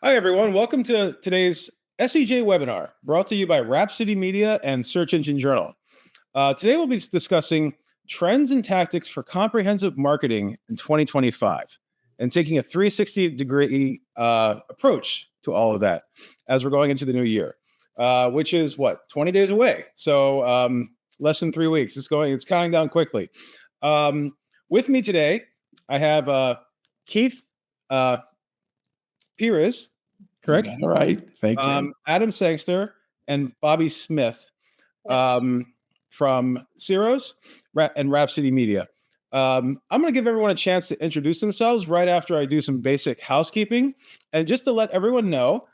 Hi, everyone. Welcome to today's SEJ webinar brought to you by Rhapsody Media and Search Engine Journal. Today, we'll be discussing trends and tactics for comprehensive marketing in 2025 and taking a 360-degree approach to all of that as we're going into the new year, which is 20 days away. So less than 3 weeks. It's counting down quickly. With me today, I have Keith Perez, correct? All right. Thank you. Adam Sangster and Bobby Smith from Ceros and Rhapsody Media. I'm going to give everyone a chance to introduce themselves right after I do some basic housekeeping. And just to let everyone know,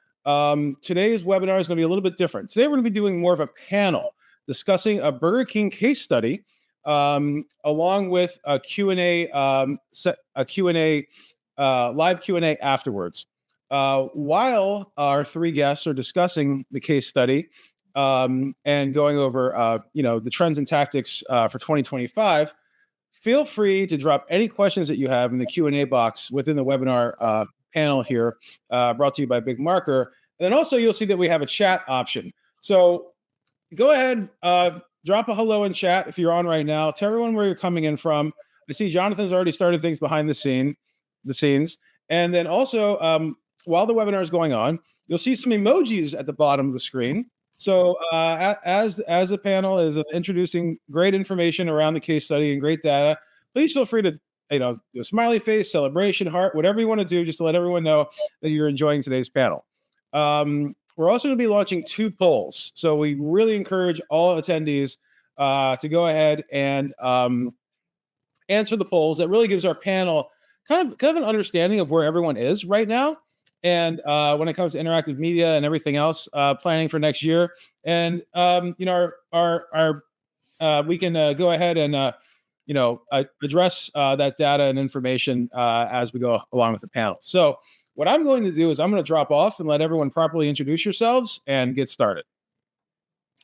today's webinar is going to be a little bit different. Today, we're going to be doing more of a panel discussing a Burger King case study along with a Q&A, live Q&A afterwards. While our three guests are discussing the case study and going over, the trends and tactics for 2025, feel free to drop any questions that you have in the Q&A box within the webinar panel here, brought to you by Big Marker. And then also you'll see that we have a chat option. So go ahead, drop a hello in chat if you're on right now. Tell everyone where you're coming in from. I see Jonathan's already started things behind the scenes. And then also, while the webinar is going on, you'll see some emojis at the bottom of the screen. So as the panel is introducing great information around the case study and great data, please feel free to do a smiley face, celebration, heart, whatever you want to do, just to let everyone know that you're enjoying today's panel. We're also going to be launching 2 polls. So we really encourage all attendees to go ahead and answer the polls. That really gives our panel kind of an understanding of where everyone is right now. And when it comes to interactive media and everything else, planning for next year, and we can go ahead and address that data and information as we go along with the panel. So what I'm going to do is I'm going to drop off and let everyone properly introduce yourselves and get started.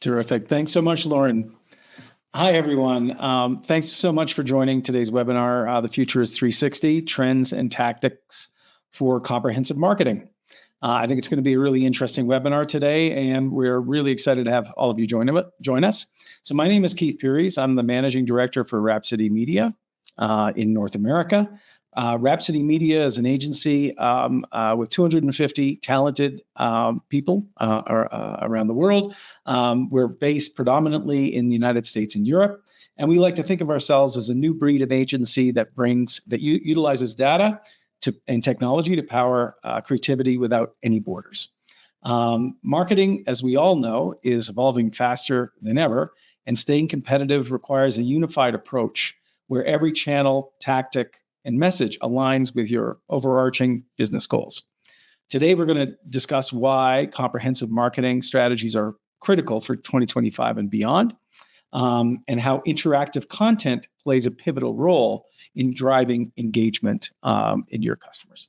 Terrific. Thanks so much, Lauren. Hi, everyone. Thanks so much for joining today's webinar. The Future is 360, Trends and Tactics for Comprehensive Marketing. I think it's going to be a really interesting webinar today, and we're really excited to have all of you join us. So my name is Keith Perez. I'm the Managing Director for Rhapsody Media in North America. Rhapsody Media is an agency with 250 talented people around the world. We're based predominantly in the United States and Europe, and we like to think of ourselves as a new breed of agency that utilizes data and technology to power creativity without any borders. Marketing, as we all know, is evolving faster than ever, and staying competitive requires a unified approach where every channel, tactic, and message aligns with your overarching business goals. Today, we're going to discuss why comprehensive marketing strategies are critical for 2025 and beyond, and how interactive content plays a pivotal role in driving engagement in your customers.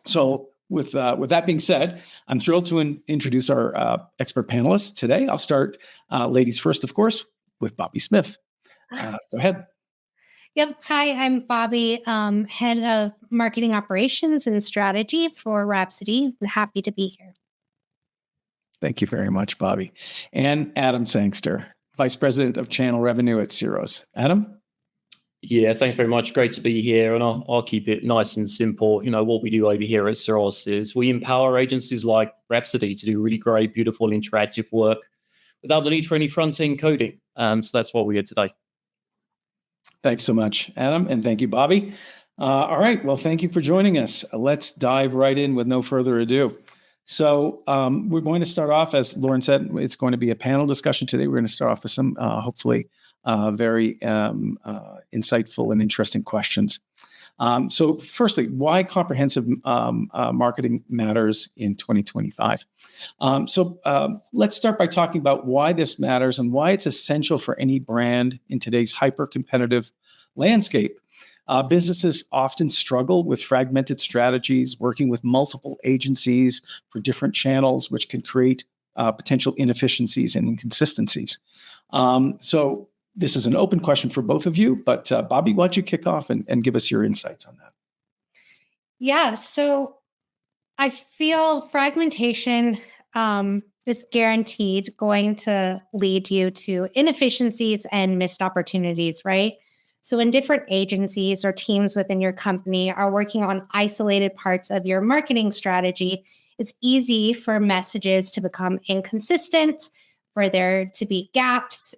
So with that being said, I'm thrilled to introduce our expert panelists today. I'll start ladies first, of course, with Bobby Smith. Go ahead. Yep. Hi, I'm Bobby, head of marketing operations and strategy for Rhapsody. Happy to be here. Thank you very much, Bobby. And Adam Sangster, Vice President of Channel Revenue at Ceros. Adam? Yeah, thanks very much. Great to be here. And I'll keep it nice and simple. What we do over here at Ceros is we empower agencies like Rhapsody to do really great, beautiful, interactive work without the need for any front-end coding. So that's what we are today. Thanks so much, Adam, and thank you, Bobby. All right, well, thank you for joining us. Let's dive right in with no further ado. So we're going to start off, as Lauren said, it's going to be a panel discussion today. We're going to start off with some hopefully very insightful and interesting questions. So firstly, why comprehensive marketing matters in 2025? Let's start by talking about why this matters and why it's essential for any brand in today's hyper-competitive landscape. Businesses often struggle with fragmented strategies, working with multiple agencies for different channels, which can create potential inefficiencies and inconsistencies. So this is an open question for both of you, but Bobby, why don't you kick off and give us your insights on that? Yeah, so I feel fragmentation is guaranteed going to lead you to inefficiencies and missed opportunities, right? So when different agencies or teams within your company are working on isolated parts of your marketing strategy, it's easy for messages to become inconsistent, for there to be gaps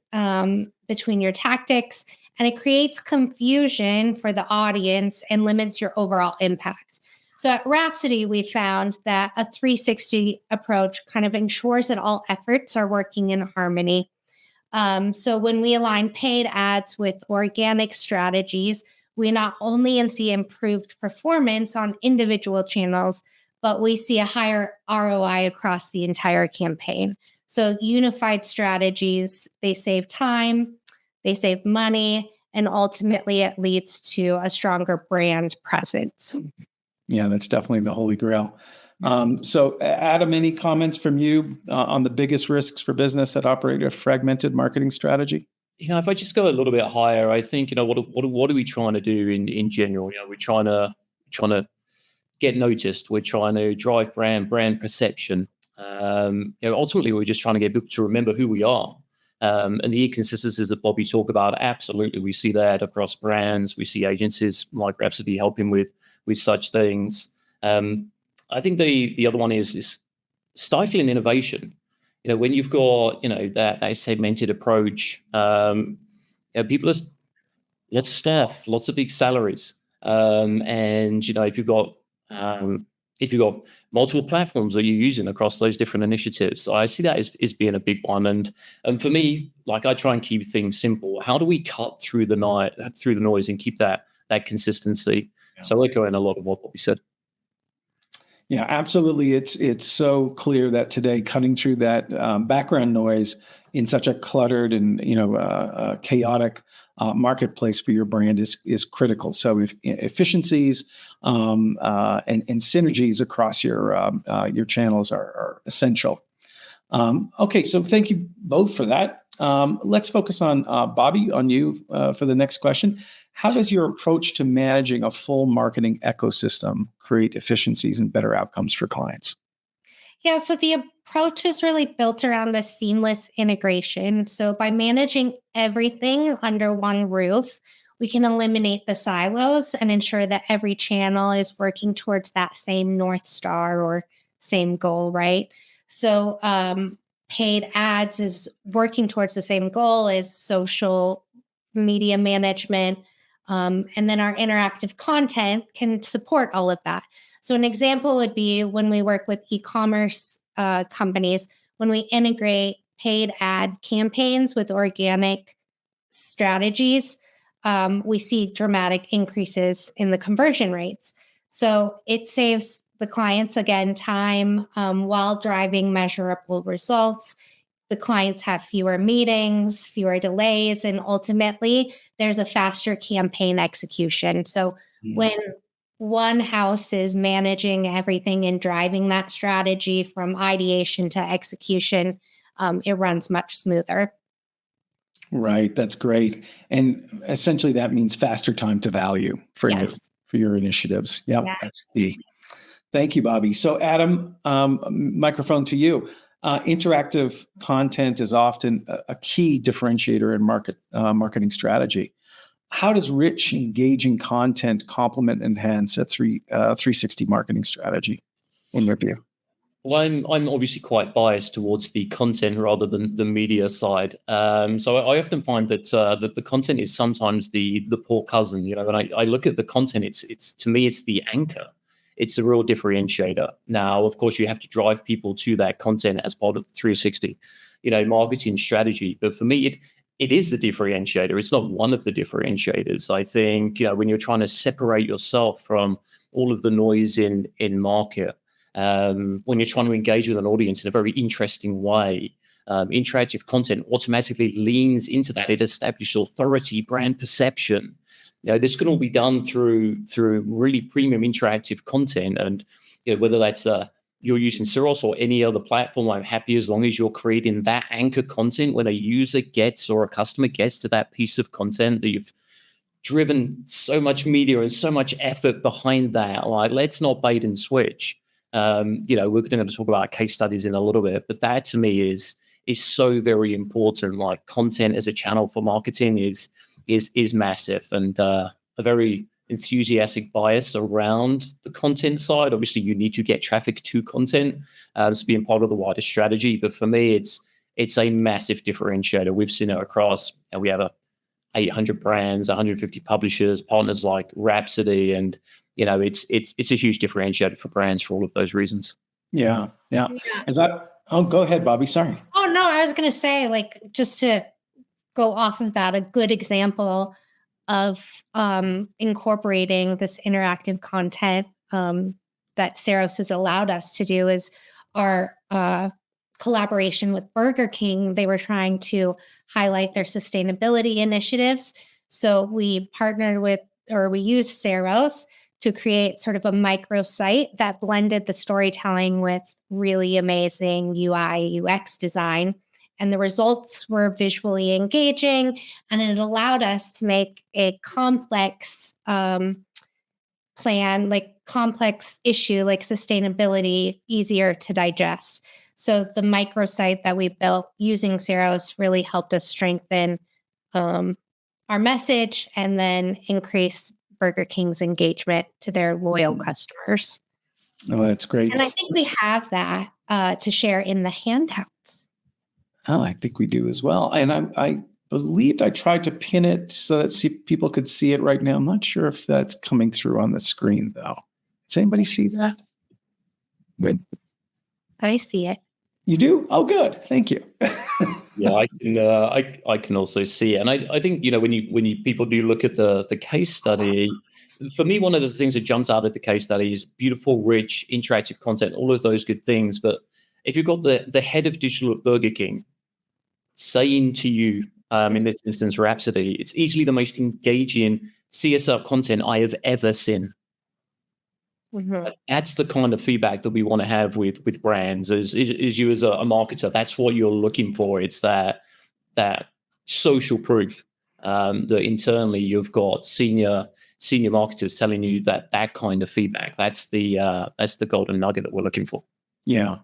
between your tactics, and it creates confusion for the audience and limits your overall impact. So at Rhapsody, we found that a 360 approach kind of ensures that all efforts are working in harmony. So when we align paid ads with organic strategies, we not only see improved performance on individual channels, but we see a higher ROI across the entire campaign. So unified strategies, they save time, they save money, and ultimately it leads to a stronger brand presence. Yeah, that's definitely the holy grail. So Adam, any comments from you on the biggest risks for business that operate a fragmented marketing strategy? If I just go a little bit higher, I think, what are we trying to do in general? We're trying to get noticed. We're trying to drive brand perception. Ultimately, we're just trying to get people to remember who we are. And the inconsistencies that Bobby talked about, absolutely, we see that across brands. We see agencies like Rhapsody helping with such things. I think the other one is stifling innovation. When you've got that segmented approach, people are lots of staff, lots of big salaries, and if you've got multiple platforms that you're using across those different initiatives, I see that as being a big one. And for me, like, I try and keep things simple. How do we cut through the noise and keep that consistency? Yeah. So echoing a lot of what Bobby said. Yeah, absolutely. It's so clear that today, cutting through that background noise in such a cluttered and chaotic marketplace for your brand is critical. So if efficiencies and synergies across your channels are essential. Okay, so thank you both for that. Let's focus on Bobby, on you for the next question. How does your approach to managing a full marketing ecosystem create efficiencies and better outcomes for clients? Yeah, so the approach is really built around a seamless integration. So by managing everything under one roof, we can eliminate the silos and ensure that every channel is working towards that same North Star or same goal, right? So paid ads is working towards the same goal as social media management. And then our interactive content can support all of that. So an example would be when we work with e-commerce companies, when we integrate paid ad campaigns with organic strategies, we see dramatic increases in the conversion rates. So it saves the clients, again, time while driving measurable results. The clients have fewer meetings, fewer delays, and ultimately there's a faster campaign execution. So when one house is managing everything and driving that strategy from ideation to execution, it runs much smoother. Right, that's great. And essentially that means faster time to value for your initiatives. Yep, that's key. Thank you, Bobby. So Adam, microphone to you. Interactive content is often a key differentiator in marketing strategy. How does rich, engaging content complement and enhance a 360 marketing strategy in your view? Well, I'm obviously quite biased towards the content rather than the media side. So I often find that the content is sometimes the poor cousin. When I look at the content, it's to me it's the anchor. It's a real differentiator. Now, of course, you have to drive people to that content as part of the 360, marketing strategy. But for me, it is the differentiator. It's not one of the differentiators. I think, when you're trying to separate yourself from all of the noise in market, when you're trying to engage with an audience in a very interesting way, interactive content automatically leans into that. It establishes authority, brand perception. This can all be done through really premium interactive content. And whether that's you're using Ceros or any other platform, I'm happy as long as you're creating that anchor content when a user gets or a customer gets to that piece of content that you've driven so much media and so much effort behind that. Like, let's not bait and switch. We're going to talk about case studies in a little bit, but that to me is so very important. Like content as a channel for marketing is massive, and a very enthusiastic bias around the content side. Obviously, you need to get traffic to content as being part of the wider strategy. But for me, it's a massive differentiator. We've seen it across, and we have 800 brands, 150 publishers, partners like Rhapsody, and it's a huge differentiator for brands for all of those reasons. Yeah. Go ahead, Bobby. Sorry. Oh no, I was going to say, like, just to go off of that, a good example of incorporating this interactive content that Ceros has allowed us to do is our collaboration with Burger King. They were trying to highlight their sustainability initiatives. So we partnered with, or we used Ceros to create sort of a microsite that blended the storytelling with really amazing UI, UX design. And the results were visually engaging, and it allowed us to make a complex plan, like complex issue like sustainability, easier to digest. So the microsite that we built using Ceros really helped us strengthen our message and then increase Burger King's engagement to their loyal customers. Oh, that's great. And I think we have that to share in the handouts. Oh, I think we do as well. And I believed I tried to pin it so that people could see it right now. I'm not sure if that's coming through on the screen, though. Does anybody see that? Good. I see it. You do? Oh, good. Thank you. Yeah, I can also see it, and I think when you people do look at the case study, for me one of the things that jumps out at the case study is beautiful, rich, interactive content, all of those good things. But if you've got the head of digital at Burger King saying to you, in this instance, Rhapsody, it's easily the most engaging CSR content I have ever seen. Mm-hmm. That's the kind of feedback that we want to have with brands. As you as a marketer, that's what you're looking for. It's that social proof that internally you've got senior marketers telling you that kind of feedback. That's the golden nugget that we're looking for. Yeah.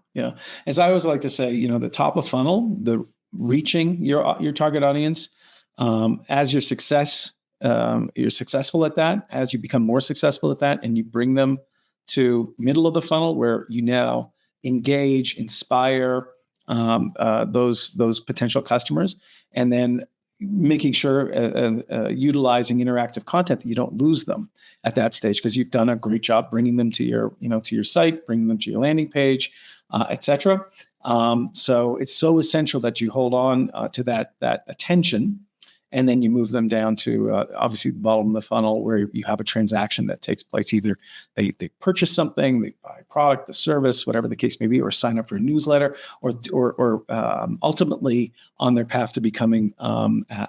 As I always like to say, the top of funnel, the reaching your target audience, as you're successful at that, as you become more successful at that, and you bring them to middle of the funnel where you now engage, inspire those potential customers, and then making sure utilizing interactive content that you don't lose them at that stage, because you've done a great job bringing them to your site, bringing them to your landing page, etc. So it's so essential that you hold on to that attention, and then you move them down to obviously the bottom of the funnel where you have a transaction that takes place. Either they purchase something, they buy a product, the service, whatever the case may be, or sign up for a newsletter, or ultimately on their path to becoming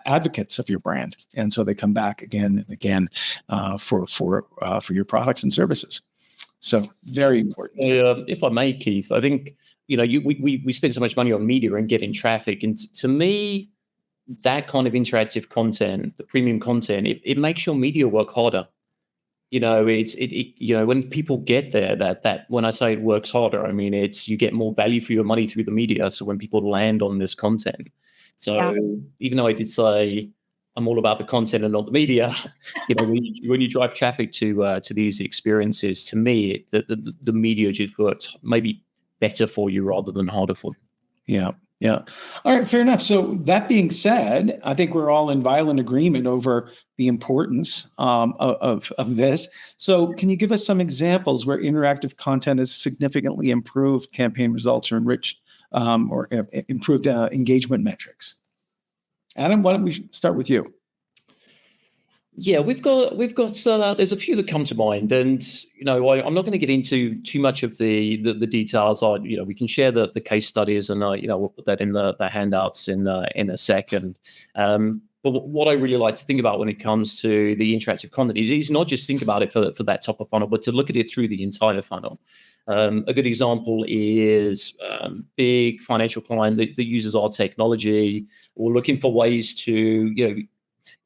advocates of your brand. And so they come back again and again for your products and services. So very important. If I may, Keith, I think we spend so much money on media and getting traffic, and to me, that kind of interactive content, the premium content, it makes your media work harder. When people get there, that when I say it works harder, I mean you get more value for your money through the media. So when people land on this content, even though I did say I'm all about the content and not the media, when you drive traffic to these experiences, to me, the media just works maybe better for you rather than harder for you. Yeah. All right. Fair enough. So that being said, I think we're all in violent agreement over the importance of this. So can you give us some examples where interactive content has significantly improved campaign results or enriched or improved engagement metrics? Adam, why don't we start with you? Yeah, we've got there's a few that come to mind, and I'm not going to get into too much of the details. We can share the case studies, and we'll put that in the handouts in a second. But what I really like to think about when it comes to the interactive content is not just think about it for that top of funnel, but to look at it through the entire funnel. A good example is big financial client that uses our technology, or looking for ways to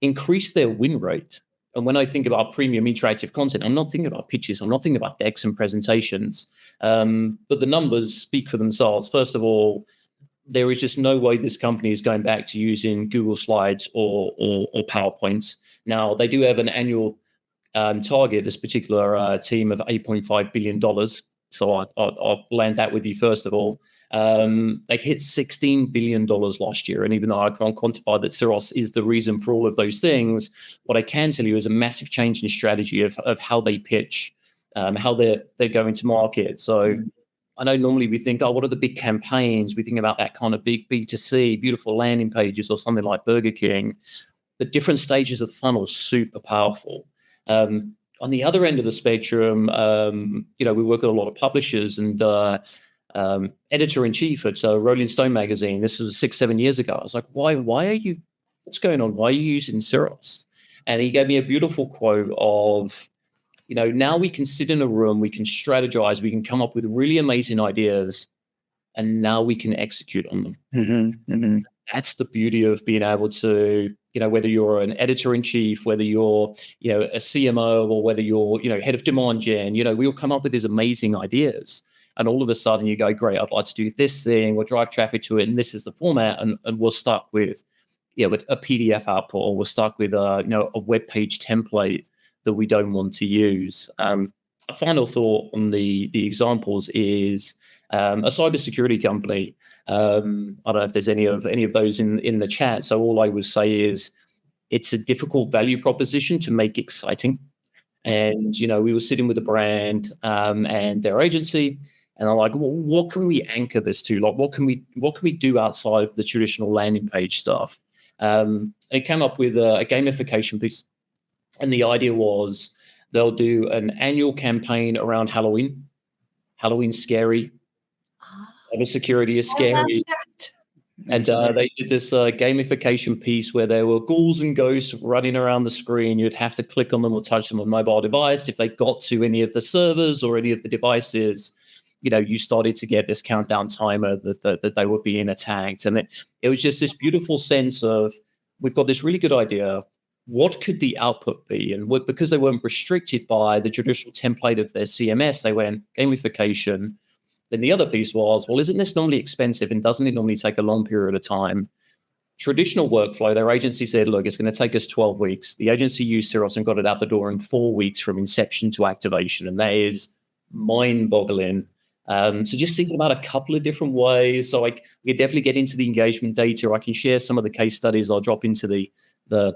increase their win rate. And when I think about premium interactive content, I'm not thinking about pitches. I'm not thinking about decks and presentations. But the numbers speak for themselves. First of all, there is just no way this company is going back to using Google Slides or PowerPoints. Now, they do have an annual target, this particular team, of $8.5 billion. So I'll land that with you first of all. They hit $16 billion last year. And even though I can't quantify that Ceros is the reason for all of those things, what I can tell you is a massive change in strategy of how they pitch, how they're going to market. So I know normally we think, oh, what are the big campaigns? We think about that kind of big B2C, beautiful landing pages or something like Burger King. The different stages of the funnel is super powerful. On the other end of the spectrum, we work with a lot of publishers and editor-in-chief at Rolling Stone magazine. This was 6-7 years ago. I was like, why are you, what's going on? Why are you using Ceros? And he gave me a beautiful quote of, now we can sit in a room, we can strategize, we can come up with really amazing ideas, and now we can execute on them. Mm-hmm, mm-hmm. That's the beauty of being able to, whether you're an editor-in-chief, whether you're, a CMO, or whether you're, head of demand gen, we all come up with these amazing ideas. And all of a sudden you go, great, I'd like to do this thing, we'll drive traffic to it, and this is the format, and we're stuck with, with a PDF output, or we're stuck with a web page template that we don't want to use. A final thought on the examples is a cybersecurity company. I don't know if there's any of those in the chat. So all I would say is it's a difficult value proposition to make exciting. And, we were sitting with the brand and their agency, and I'm like, well, what can we anchor this to? Like, what can we do outside of the traditional landing page stuff? And it came up with a gamification piece. And the idea was they'll do an annual campaign around Halloween. Halloween's scary. Cybersecurity is scary. And they did this gamification piece where there were ghouls and ghosts running around the screen. You'd have to click on them or touch them on a mobile device. If they got to any of the servers or any of the devices, you started to get this countdown timer that they were being attacked. And it was just this beautiful sense of, we've got this really good idea. What could the output be? And because they weren't restricted by the traditional template of their CMS, they went gamification. Then the other piece was, well, isn't this normally expensive, and doesn't it normally take a long period of time? Traditional workflow, their agency said, look, it's going to take us 12 weeks. The agency used Ceros and got it out the door in 4 weeks from inception to activation. And that is mind-boggling. So just thinking about a couple of different ways. So we could definitely get into the engagement data. I can share some of the case studies. I'll drop into the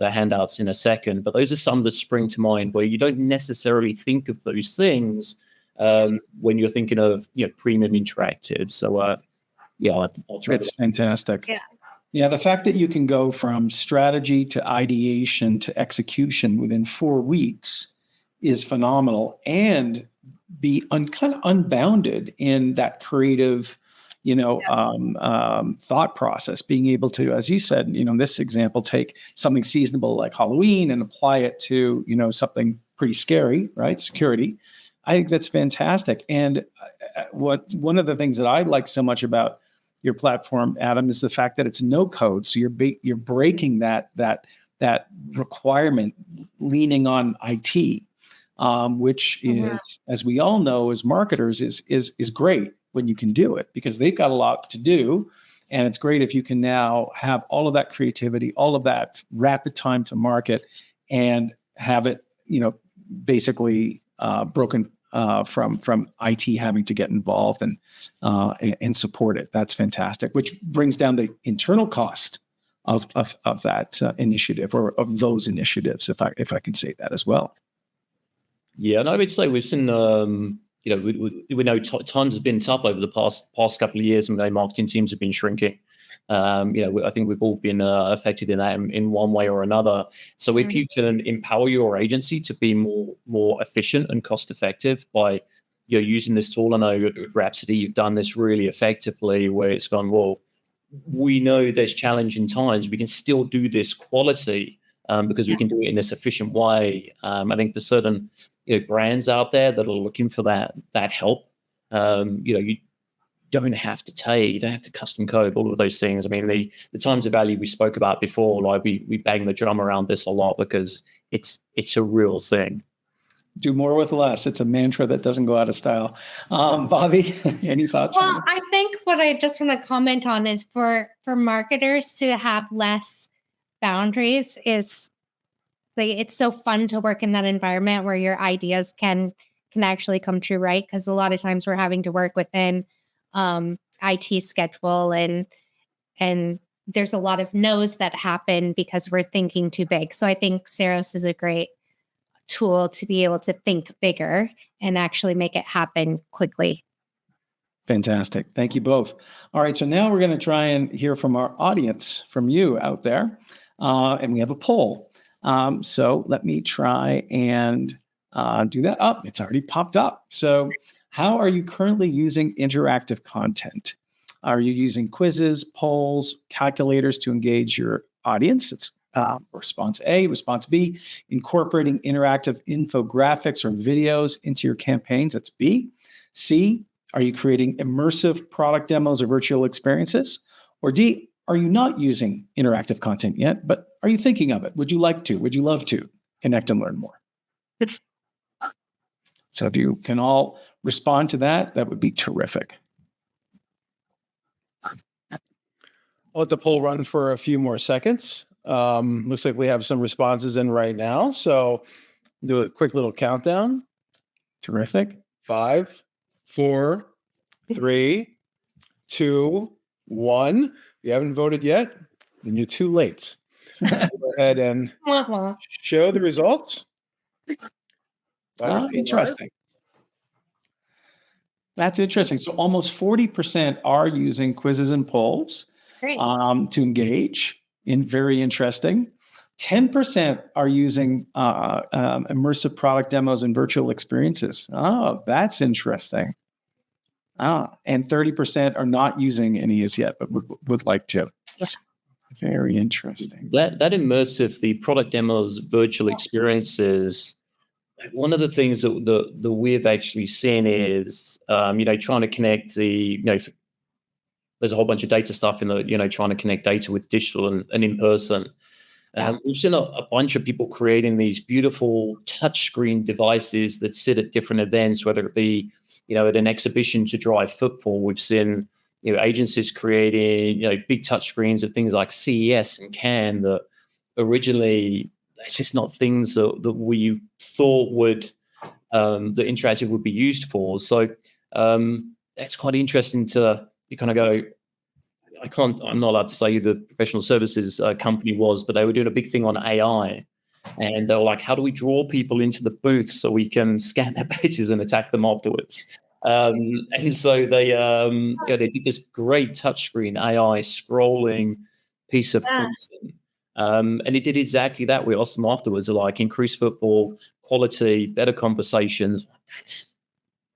handouts in a second. But those are some that spring to mind where you don't necessarily think of those things when you're thinking of premium interactive. So I'll try. It's fantastic. Yeah, the fact that you can go from strategy to ideation to execution within 4 weeks is phenomenal, and be kind of unbounded in that creative thought process, being able to, as you said, in this example, take something seasonable like Halloween and apply it to something pretty scary, right? Security. I think that's fantastic. And one of the things that I like so much about your platform, Adam, is the fact that it's no code. So you're breaking that requirement, leaning on IT, which is, as we all know, as marketers, is great when you can do it, because they've got a lot to do. And it's great if you can now have all of that creativity, all of that rapid time to market, and have it, basically broken from IT having to get involved and support it. That's fantastic, which brings down the internal cost of that initiative, or of those initiatives, if I can say that as well. Yeah, and I would say we've seen, we know times have been tough over the past couple of years, and marketing teams have been shrinking. I think we've all been affected in that in one way or another. So if you can empower your agency to be more efficient and cost effective by using this tool, I know at Rhapsody you've done this really effectively, where it's gone, well, we know there's challenging times, we can still do this quality because we can do it in this efficient way. I think there's certain brands out there that are looking for that help. You don't have to custom code all of those things. I mean, the times of value we spoke about before, like we bang the drum around this a lot, because it's a real thing. Do more with less. It's a mantra that doesn't go out of style. Bobby, any thoughts? Well, I think what I just want to comment on is for marketers to have less boundaries is it's so fun to work in that environment where your ideas can actually come true, right? Because a lot of times we're having to work within IT schedule and there's a lot of no's that happen because we're thinking too big. So I think Ceros is a great tool to be able to think bigger and actually make it happen quickly. Fantastic. Thank you both. All right. So now we're going to try and hear from our audience, from you out there. And we have a poll. So let me try and do that. Oh, it's already popped up. So how are you currently using interactive content? Are you using quizzes, polls, calculators to engage your audience? It's response A. Response B, incorporating interactive infographics or videos into your campaigns. That's B. C, are you creating immersive product demos or virtual experiences? Or D, are you not using interactive content yet, but are you thinking of it? Would you like to? Would you love to connect and learn more? So if you can all respond to that, that would be terrific. I'll let the poll run for a few more seconds. Looks like we have some responses in right now. So do a quick little countdown. Terrific. 5, 4, 3, 2, 1. If you haven't voted yet, then you're too late. Go ahead and show the results. Interesting. That's interesting. So almost 40% are using quizzes and polls to engage. Very interesting. 10% are using immersive product demos and virtual experiences. Oh, that's interesting. And 30% are not using any as yet, but would like to. Very interesting. That immersive, the product demos, virtual experiences, one of the things that we've actually seen is, trying to connect there's a whole bunch of data stuff in the, trying to connect data with digital and in person. We've seen a bunch of people creating these beautiful touchscreen devices that sit at different events, whether it be, at an exhibition to drive footfall. We've seen, agencies creating, big touchscreens at things like CES and Cannes that originally it's just not things that we thought would that interactive would be used for. So that's quite interesting to you kind of go. I'm not allowed to say who the professional services company was, but they were doing a big thing on AI, and they were like, "How do we draw people into the booth so we can scan their badges and attack them afterwards?" And so they did this great touchscreen AI scrolling piece of content. And it did exactly that. We asked them afterwards, like increased footfall, quality, better conversations.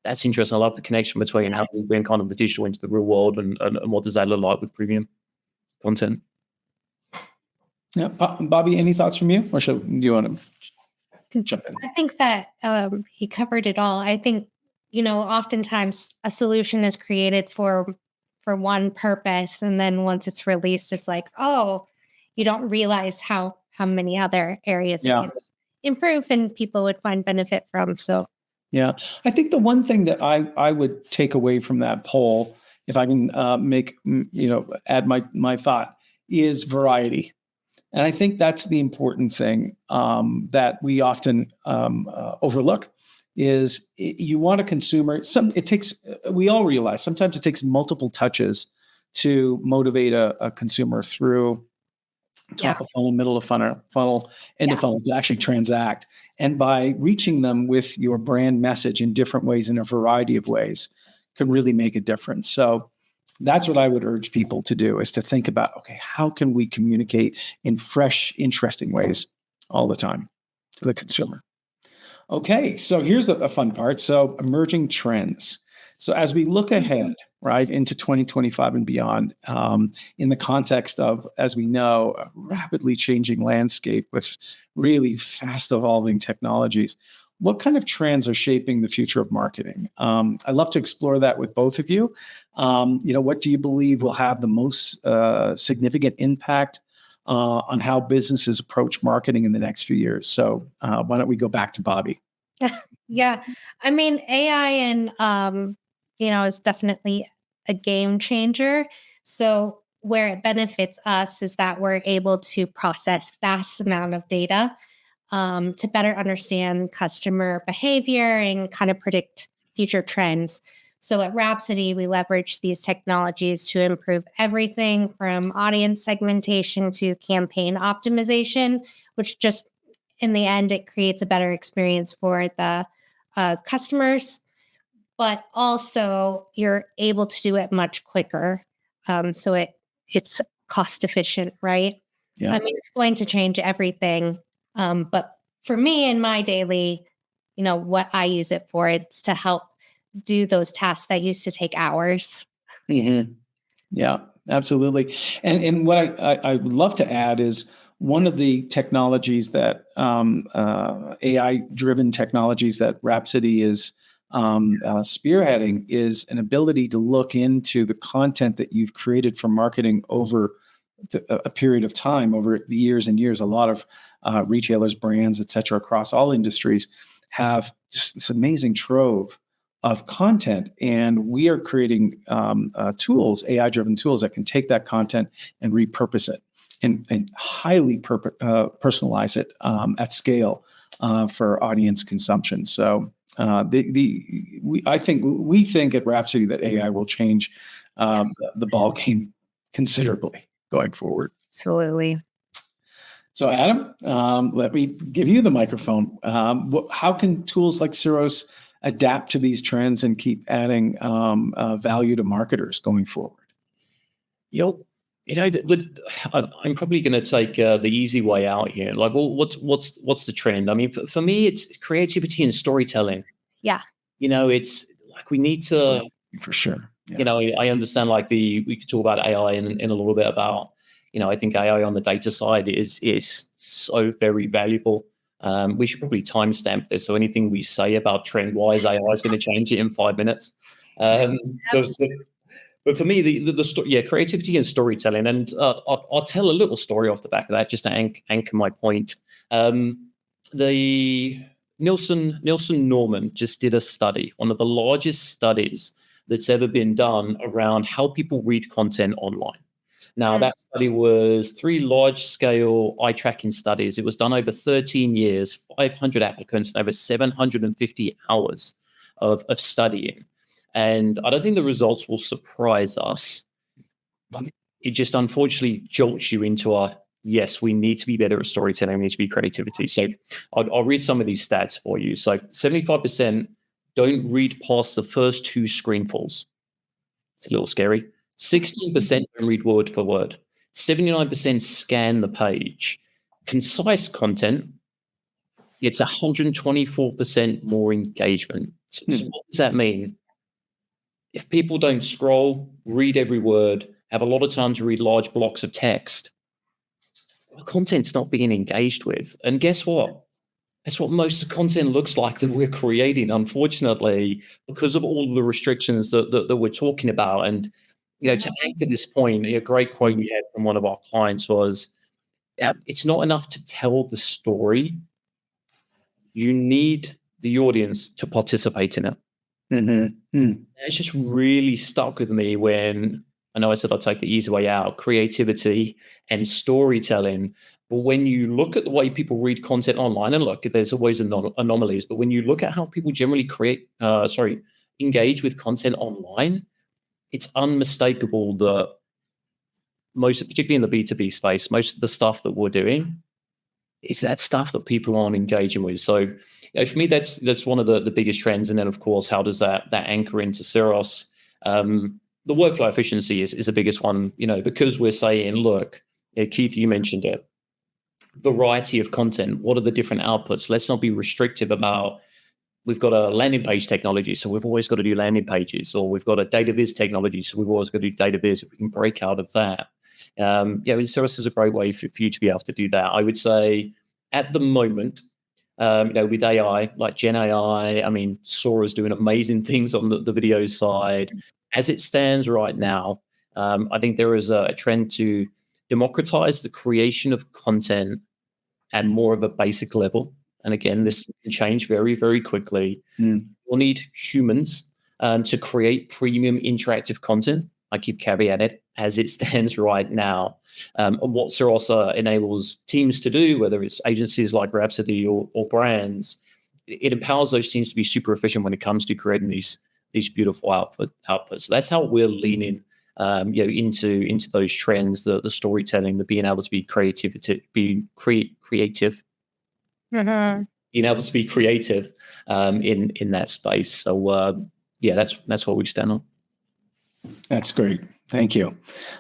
That's interesting. I love the connection between how we bring kind of the digital into the real world and what does that look like with premium content. Yeah, Bobby, any thoughts from you? Or do you want to jump in? I think that he covered it all. I think, oftentimes a solution is created for one purpose. And then once it's released, it's like, oh, you don't realize how many other areas it can improve and people would find benefit from. So, yeah, I think the one thing that I would take away from that poll, if I can add my thought, is variety. And I think that's the important thing that we often overlook is you want a consumer. We all realize sometimes it takes multiple touches to motivate a consumer through top of funnel, middle of funnel, end of funnel to actually transact. And by reaching them with your brand message in different ways, in a variety of ways, can really make a difference. So that's what I would urge people to do, is to think about, okay, how can we communicate in fresh, interesting ways all the time to the consumer? Okay, so here's a fun part. So emerging trends. So as we look ahead, right, into 2025 and beyond, in the context of, as we know, a rapidly changing landscape with really fast evolving technologies, what kind of trends are shaping the future of marketing? I'd love to explore that with both of you. What do you believe will have the most significant impact on how businesses approach marketing in the next few years. So why don't we go back to Bobby? Yeah. I mean, AI and, is definitely a game changer. So where it benefits us is that we're able to process vast amount of data to better understand customer behavior and kind of predict future trends. So at Rhapsody, we leverage these technologies to improve everything from audience segmentation to campaign optimization, which just in the end, it creates a better experience for the customers, but also you're able to do it much quicker. So it's cost efficient, right? Yeah. I mean, it's going to change everything. But for me in my daily, what I use it for, it's to help do those tasks that used to take hours. Mm-hmm. Yeah, absolutely. And what I would love to add is one of the technologies that AI-driven technologies that Rhapsody is spearheading is an ability to look into the content that you've created for marketing over a period of time, over the years and years. A lot of retailers, brands, et cetera, across all industries have just this amazing trove of content. And we are creating tools, AI-driven tools that can take that content and repurpose it and highly personalize it at scale for audience consumption. So we think at Rhapsody that AI will change the ball game considerably going forward. Absolutely. So Adam, let me give you the microphone. How can tools like Ceros adapt to these trends and keep adding value to marketers going forward? I'm probably going to take the easy way out here. Like, well, what's the trend? I mean, for me, it's creativity and storytelling. Yeah. It's like we need to, for sure. Yeah. I understand we could talk about AI in a little bit about, I think AI on the data side is so very valuable. We should probably timestamp this. So anything we say about trend wise, AI is going to change it in 5 minutes. But for me, the story, creativity and storytelling, and I'll tell a little story off the back of that just to anchor my point. The Nielsen Norman just did a study, one of the largest studies that's ever been done around how people read content online. Now, that study was 3 large-scale eye tracking studies. It was done over 13 years, 500 applicants, and over 750 hours of studying. And I don't think the results will surprise us. It just unfortunately jolts you into yes, we need to be better at storytelling. We need to be creativity. So I'll read some of these stats for you. So 75% don't read past the first 2 screenfuls. It's a little scary. 16% don't read word for word. 79% scan the page. Concise content, it's 124% more engagement. So what does that mean? If people don't scroll, read every word, have a lot of time to read large blocks of text, the content's not being engaged with. And guess what? That's what most of the content looks like that we're creating, unfortunately, because of all the restrictions that we're talking about. And, to anchor this point, a great quote we had from one of our clients was, it's not enough to tell the story. You need the audience to participate in it. It's just really stuck with me when I know I said I'd take the easy way out, creativity and storytelling. But when you look at the way people read content online, and look, there's always anomalies, but when you look at how people generally engage with content online, it's unmistakable that particularly in the B2B space, most of the stuff that we're doing is that stuff that people aren't engaging with. So for me, that's one of the biggest trends. And then, of course, how does that anchor into Ceros? The workflow efficiency is the biggest one, because we're saying, look, Keith, you mentioned it, variety of content. What are the different outputs? Let's not be restrictive about, we've got a landing page technology, so we've always got to do landing pages, or we've got a data viz technology, so we've always got to do data viz. If we can break out of that. Ceros is a great way for you to be able to do that. I would say at the moment, with AI, like Gen AI, I mean, Sora's doing amazing things on the video side. As it stands right now, I think there is a trend to democratize the creation of content at more of a basic level. And again, this can change very, very quickly. We'll need humans to create premium interactive content. I keep caveat it as it stands right now. And what Ceros enables teams to do, whether it's agencies like Rhapsody or brands, it empowers those teams to be super efficient when it comes to creating these beautiful outputs. So that's how we're leaning into those trends, the storytelling, the being able to be creative, being able to be creative in that space. So that's what we stand on. That's great. Thank you.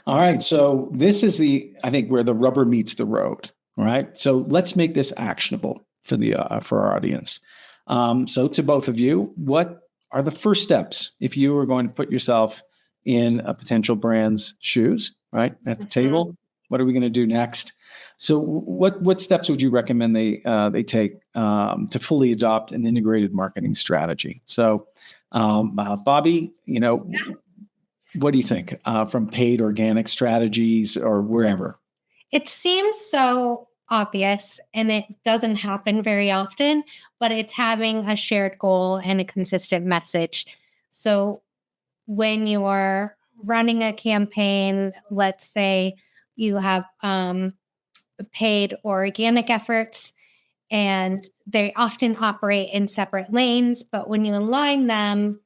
All right. So this is I think where the rubber meets the road. All right. So let's make this actionable for our audience. So to both of you, what are the first steps if you were going to put yourself in a potential brand's shoes, right, at the table? What are we going to do next? So what steps would you recommend they take to fully adopt an integrated marketing strategy? So Bobby, what do you think from paid organic strategies or wherever? It seems so obvious and it doesn't happen very often, but it's having a shared goal and a consistent message. So when you are running a campaign, let's say you have paid or organic efforts, and they often operate in separate lanes, but when you align them,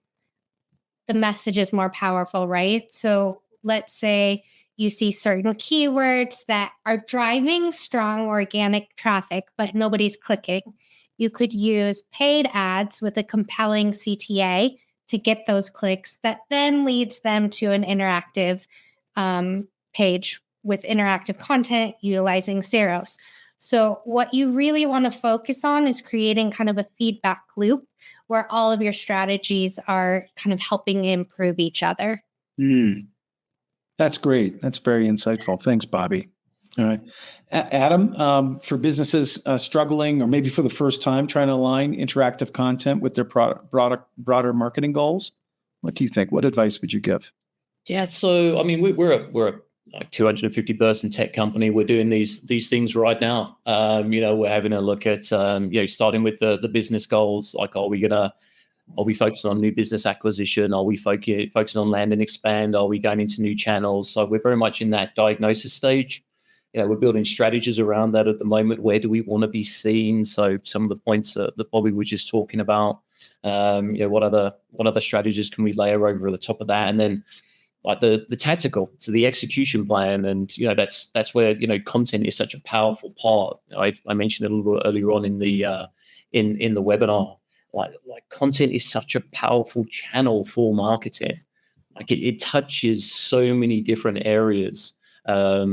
the message is more powerful, right? So let's say you see certain keywords that are driving strong organic traffic, but nobody's clicking. You could use paid ads with a compelling CTA to get those clicks that then leads them to an interactive page with interactive content utilizing Ceros. So what you really want to focus on is creating kind of a feedback loop where all of your strategies are kind of helping improve each other. That's great. That's very insightful. Thanks, Bobby. All right. Adam, for businesses struggling or maybe for the first time trying to align interactive content with their broader marketing goals, what do you think? What advice would you give? Yeah, so I mean, we're a like 250 person tech company. We're doing these things right now. We're having a look at starting with the business goals. Like, are we focusing on new business acquisition? Are we focusing on land and expand? Are we going into new channels? So we're very much in that diagnosis stage. We're building strategies around that at the moment. Where do we want to be seen? So some of the points that Bobby was just talking about, what other strategies can we layer over the top of that? And then like the tactical, so the execution plan. And, that's where, content is such a powerful part. I mentioned it a little earlier on in the webinar. Like content is such a powerful channel for marketing. Like it touches so many different areas, of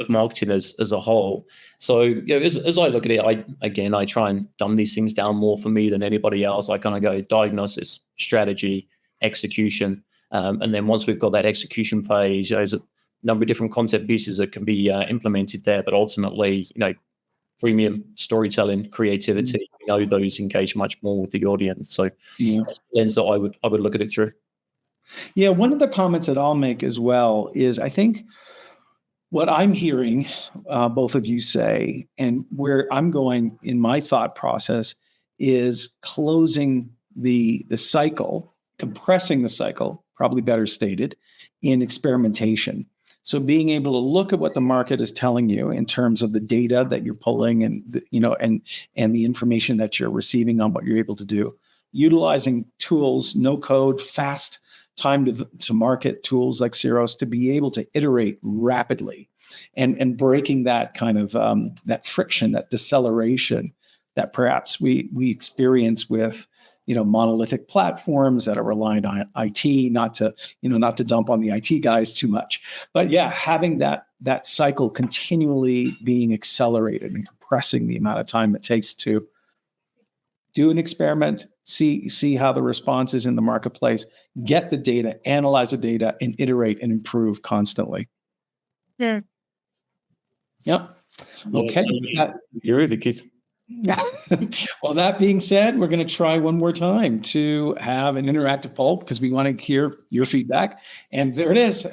marketing as a whole. So, as I look at it, I try and dumb these things down more for me than anybody else. I kind of go diagnosis, strategy, execution. And then once we've got that execution phase, there's a number of different concept pieces that can be implemented there. But ultimately, premium storytelling, creativity, those engage much more with the audience. So that's the lens that I would look at it through. Yeah, one of the comments that I'll make as well is I think what I'm hearing both of you say, and where I'm going in my thought process, is closing the cycle, compressing the cycle, probably better stated, in experimentation. So being able to look at what the market is telling you in terms of the data that you're pulling and and the information that you're receiving on what you're able to do, utilizing tools, no code, fast time to market tools like Ceros to be able to iterate rapidly and breaking that kind of that friction, that deceleration that perhaps we experience with monolithic platforms that are reliant on IT, not to dump on the IT guys too much. But yeah, having that cycle continually being accelerated and compressing the amount of time it takes to do an experiment, see how the response is in the marketplace, get the data, analyze the data, and iterate and improve constantly. Yeah. Yep. Okay. You're really, Keith. Well, that being said, we're going to try one more time to have an interactive poll because we want to hear your feedback. And there it is.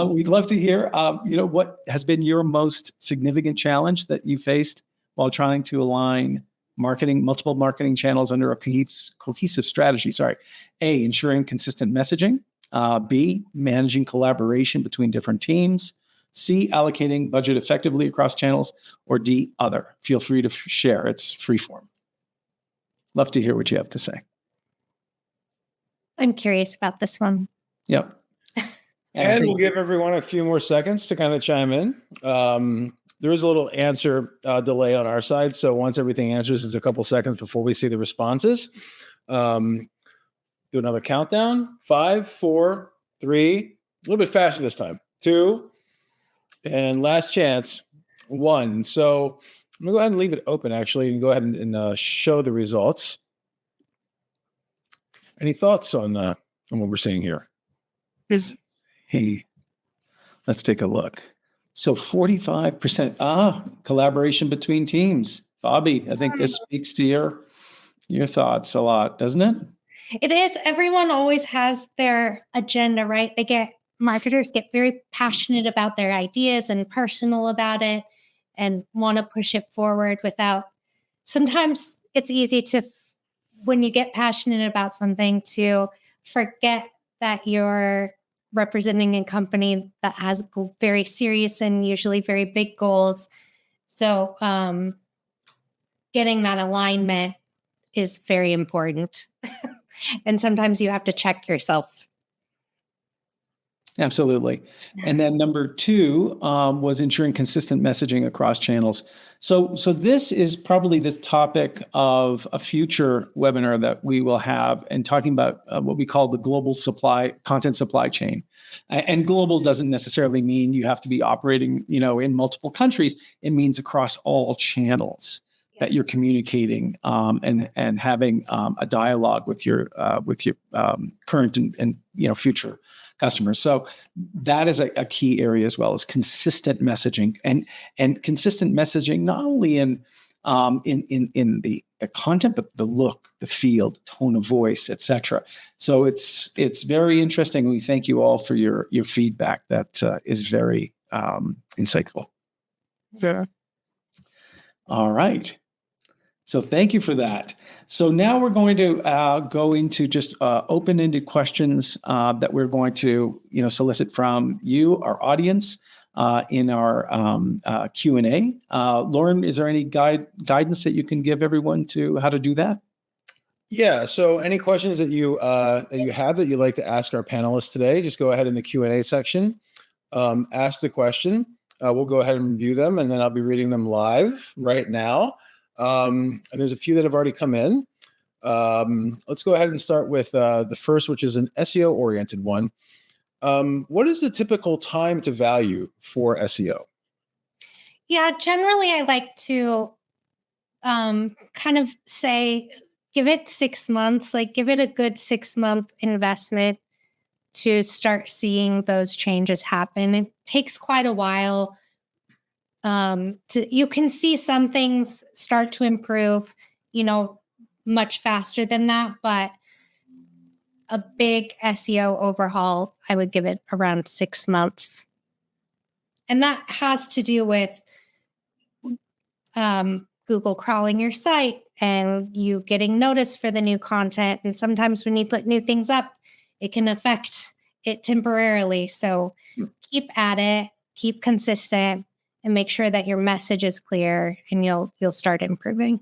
We'd love to hear, what has been your most significant challenge that you faced while trying to align multiple marketing channels under a cohesive strategy. Sorry. A, ensuring consistent messaging. B, managing collaboration between different teams. C, allocating budget effectively across channels, or D, other. Feel free to share. It's free form. Love to hear what you have to say. I'm curious about this one. Yep. And we'll give everyone a few more seconds to kind of chime in. There is a little answer delay on our side. So once everything answers, it's a couple seconds before we see the responses. Do another countdown. 5, 4, 3, a little bit faster this time. 2, and last chance, 1. So I'm going to go ahead and leave it open, actually, and go ahead and show the results. Any thoughts on what we're seeing here? Hey, let's take a look. So 45%, collaboration between teams. Bobby, I think this speaks to your thoughts a lot, doesn't it? It is. Everyone always has their agenda, right? Marketers get very passionate about their ideas and personal about it and want to push it forward sometimes it's easy to, when you get passionate about something, to forget that you're representing a company that has very serious and usually very big goals. So getting that alignment is very important. And sometimes you have to check yourself. Absolutely. And then number 2 was ensuring consistent messaging across channels. So this is probably the topic of a future webinar that we will have, and talking about what we call the global content supply chain. And global doesn't necessarily mean you have to be operating, in multiple countries. It means across all channels that you're communicating and having a dialogue with your current and future customers. So that is a key area, as well as consistent messaging and consistent messaging, not only in the content, but the look, the feel, the tone of voice, etc. So it's very interesting. We thank you all for your feedback. That is very insightful. Yeah. All right. So thank you for that. So now we're going to go into just open-ended questions that we're going to solicit from you, our audience, in our Q&A. Lauren, is there any guidance that you can give everyone to how to do that? Yeah. So any questions that you have that you'd like to ask our panelists today, just go ahead in the Q&A section. Ask the question. We'll go ahead and review them, and then I'll be reading them live right now. And there's a few that have already come in. Let's go ahead and start with the first, which is an SEO-oriented one. What is the typical time to value for SEO? Yeah, generally I like to kind of say, give it 6 months, give it a good 6-month investment to start seeing those changes happen. It takes quite a while. You can see some things start to improve, much faster than that, but a big SEO overhaul, I would give it around 6 months. And that has to do with Google crawling your site and you getting noticed for the new content. And sometimes when you put new things up, it can affect it temporarily. So keep at it, keep consistent, and make sure that your message is clear, and you'll start improving.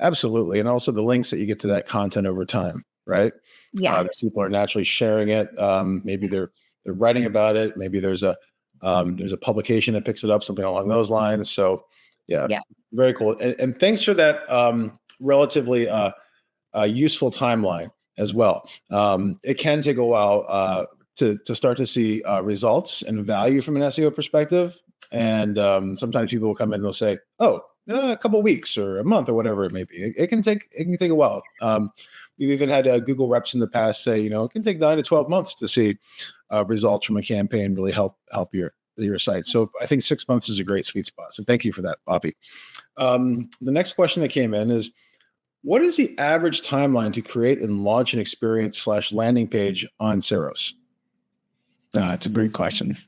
Absolutely. And also the links that you get to that content over time, right? Yeah. People are naturally sharing it. Maybe they're writing about it. Maybe there's a publication that picks it up, something along those lines. So yeah. Very cool. And thanks for that relatively useful timeline as well. It can take a while to start to see results and value from an SEO perspective. And sometimes people will come in and they'll say, "Oh, a couple of weeks or a month or whatever it may be." It can take a while. We've even had Google reps in the past say, it can take 9 to 12 months to see results from a campaign really help your your site. So I think 6 months is a great sweet spot. So thank you for that, Bobby. The next question that came in is, what is the average timeline to create and launch an experience / landing page on Ceros? It's a great question.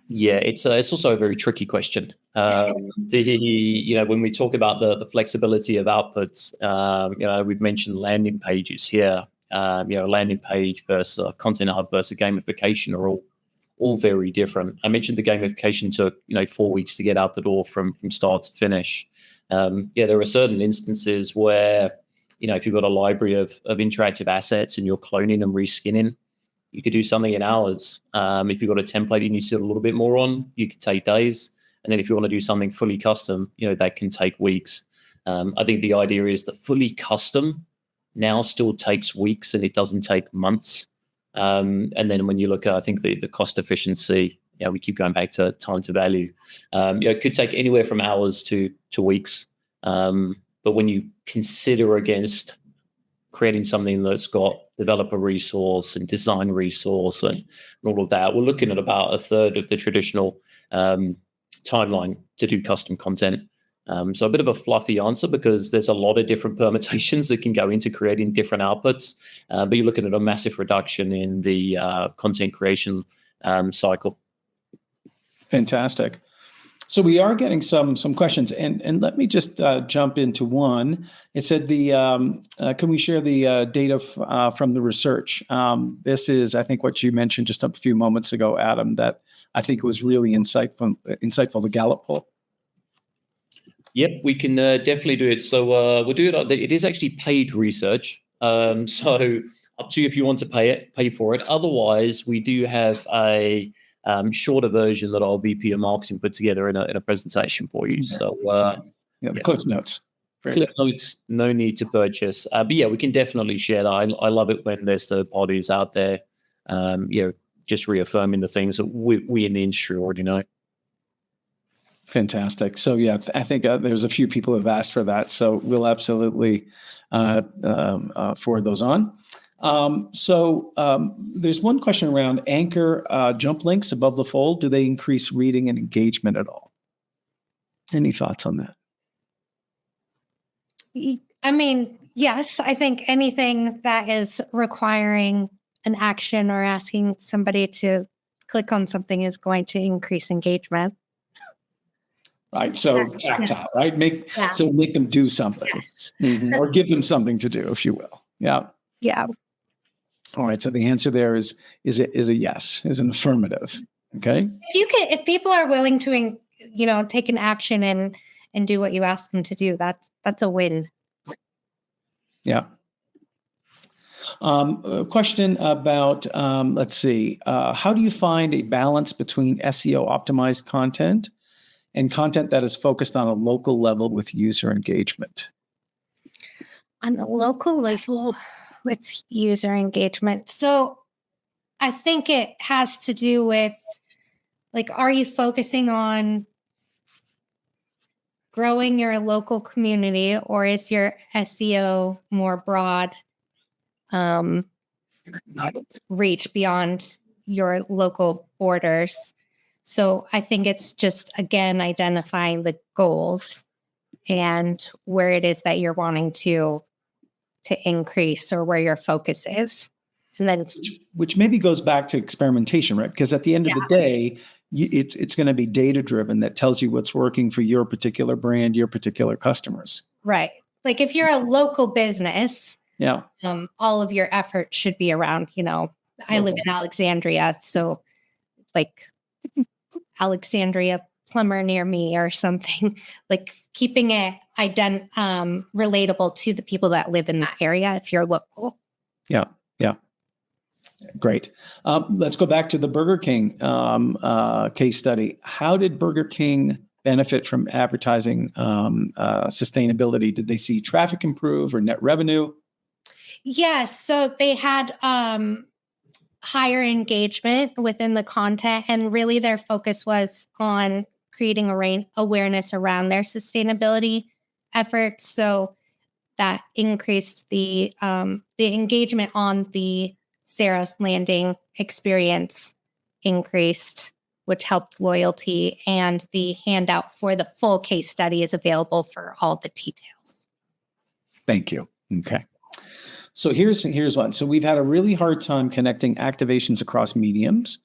Yeah, it's also a very tricky question. When we talk about the flexibility of outputs, we've mentioned landing pages here. Landing page versus content hub versus gamification are all very different. I mentioned the gamification took 4 weeks to get out the door from start to finish. There are certain instances where if you've got a library of interactive assets and you're cloning and reskinning, you could do something in hours. If you've got a template you need to do a little bit more on, you could take days. And then if you want to do something fully custom, that can take weeks. I think the idea is that fully custom now still takes weeks and it doesn't take months. And then when you look at, I think the cost efficiency, we keep going back to time to value. It could take anywhere from hours to weeks. But when you consider against creating something that's got developer resource and design resource and all of that, we're looking at about a third of the traditional timeline to do custom content. So a bit of a fluffy answer because there's a lot of different permutations that can go into creating different outputs, but you're looking at a massive reduction in the content creation cycle. Fantastic. So we are getting some questions, and let me just jump into one. It said can we share the data from the research? This is, I think, what you mentioned just a few moments ago, Adam, that I think was really insightful, the Gallup poll. Yep, we can definitely do it. So we'll do it. It is actually paid research. So up to you if you want to pay for it. Otherwise, we do have a shorter version that our VP of marketing put together in a presentation for you. So the Cliff Notes. Cliff Notes, no need to purchase. But yeah, we can definitely share that. I love it when there's third parties out there, just reaffirming the things that we in the industry already know. Fantastic. So yeah, I think there's a few people who have asked for that. So we'll absolutely forward those on. There's one question around anchor jump links above the fold. Do they increase reading and engagement at all? Any thoughts on that? I mean, yes, I think anything that is requiring an action or asking somebody to click on something is going to increase engagement. Right. So tactile, right? Make them do something. Yes. Mm-hmm. Or give them something to do, if you will. Yeah. Yeah. All right. So the answer there is a yes, is an affirmative. Okay. If people are willing to, take an action and do what you ask them to do, that's a win. Yeah. A question about, let's see, how do you find a balance between SEO optimized content and content that is focused on a local level with user engagement? On a local level with user engagement. So I think it has to do with, are you focusing on growing your local community, or is your SEO more broad, reach beyond your local borders? So I think it's just, again, identifying the goals and where it is that you're wanting to increase or where your focus is. And then, which maybe goes back to experimentation, right? Because at the end of the day, it's going to be data driven that tells you what's working for your particular brand, your particular customers. Right. If you're a local business, all of your effort should be around, I live in Alexandria, so Alexandria plumber near me or something, keeping it relatable to the people that live in that area if you're local. Yeah. Great. Let's go back to the Burger King case study. How did Burger King benefit from advertising sustainability? Did they see traffic improve or net revenue? Yes. So they had higher engagement within the content, and really their focus was on creating awareness around their sustainability efforts. So that increased the engagement on the Ceros landing experience increased which helped loyalty, and the handout for the full case study is available for all the details. Thank you. Okay. So here's one. So we've had a really hard time connecting activations across mediums.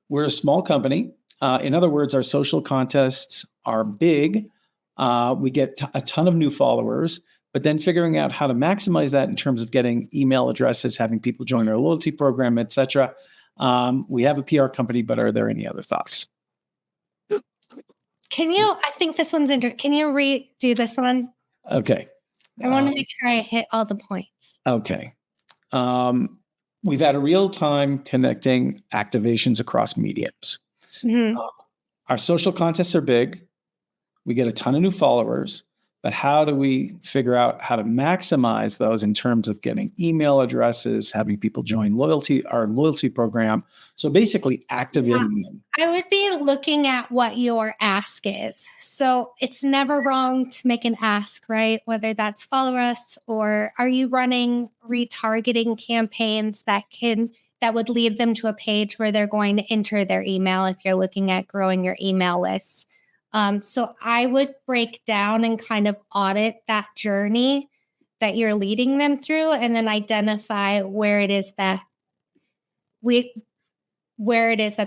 We're a small company. In other words, our social contests are big. We get a ton of new followers, but then figuring out how to maximize that in terms of getting email addresses, having people join our loyalty program, et cetera. We have a PR company, but are there any other thoughts? I think this one's interesting. Can you redo this one? Okay. I want to make sure I hit all the points. Okay. We've had a real time connecting activations across mediums. Mm-hmm. Our social contests are big. We get a ton of new followers, but how do we figure out how to maximize those in terms of getting email addresses, having people join our loyalty program? So basically activating them. I would be looking at what your ask is. So it's never wrong to make an ask, right? Whether that's follow us, or are you running retargeting campaigns that would lead them to a page where they're going to enter their email if you're looking at growing your email list. So I would break down and kind of audit that journey that you're leading them through, and then identify where it is that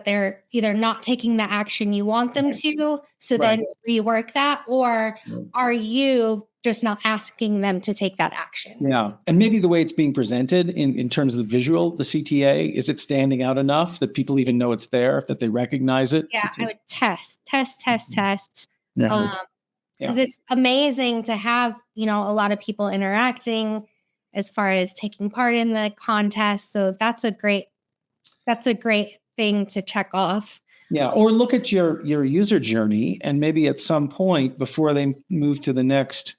they're either not taking the action you want them to. So then rework that, or are you just not asking them to take that action? Yeah. And maybe the way it's being presented in terms of the visual, the CTA, is it standing out enough that people even know it's there, that they recognize it? Yeah, I would test. Yeah. Because it's amazing to have, a lot of people interacting as far as taking part in the contest. So that's a great thing to check off. Yeah. Or look at your user journey, and maybe at some point before they move to the next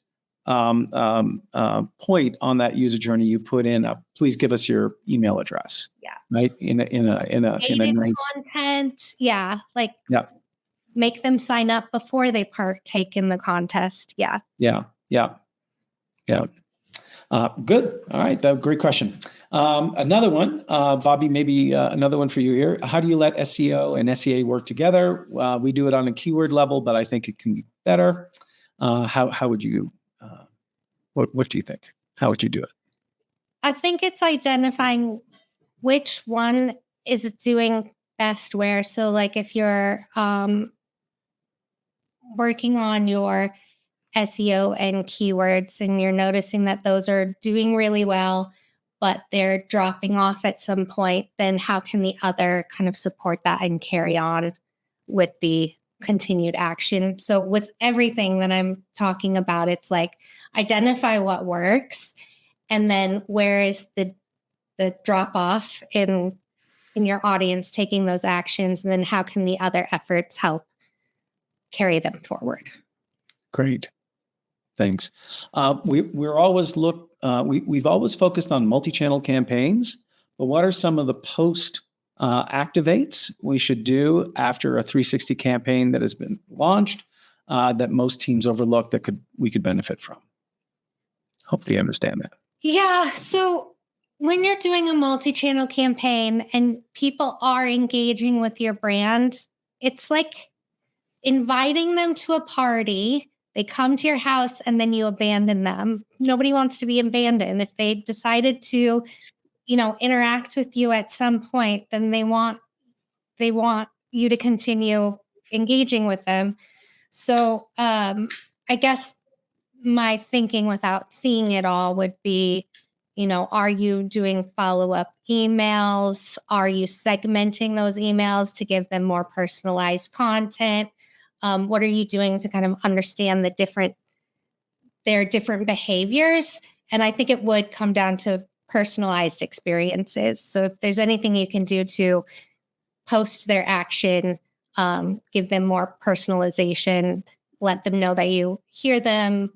point on that user journey, you put in please give us your email address. Yeah. Right. In a nice content. Yeah. Make them sign up before they partake in the contest. Yeah. Yeah. Good. All right. Great question. Another one, Bobby, maybe another one for you here. How do you let SEO and SEA work together? We do it on a keyword level, but I think it can be better. How would you, what do you think? How would you do it? I think it's identifying which one is doing best where. So if you're working on your SEO and keywords and you're noticing that those are doing really well, but they're dropping off at some point, then how can the other kind of support that and carry on with the continued action? So with everything that I'm talking about, it's identify what works, and then where is the drop off in your audience taking those actions, and then how can the other efforts help carry them forward? Great. Thanks. We've always focused on multi-channel campaigns, but what are some of the post activates we should do after a 360 campaign that has been launched that most teams overlook that we could benefit from? Hopefully you understand that. Yeah. So when you're doing a multi-channel campaign and people are engaging with your brand, it's like inviting them to a party. They come to your house and then you abandon them. Nobody wants to be abandoned. If they decided to, interact with you at some point, then they want you to continue engaging with them. So I guess my thinking without seeing it all would be, are you doing follow-up emails? Are you segmenting those emails to give them more personalized content? What are you doing to kind of understand their different behaviors? And I think it would come down to personalized experiences. So if there's anything you can do to post their action, give them more personalization, let them know that you hear them,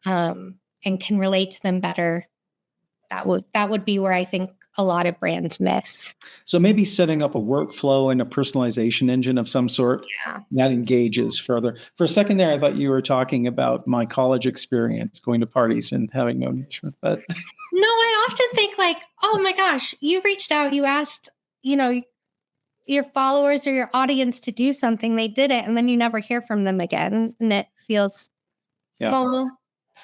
and can relate to them better, that would be where I think a lot of brands miss. So maybe setting up a workflow and a personalization engine of some sort that engages further. For a second there, I thought you were talking about my college experience, going to parties and having no engagement. But no, I often think oh my gosh, you reached out, you asked, your followers or your audience to do something, they did it, and then you never hear from them again, and it feels, well,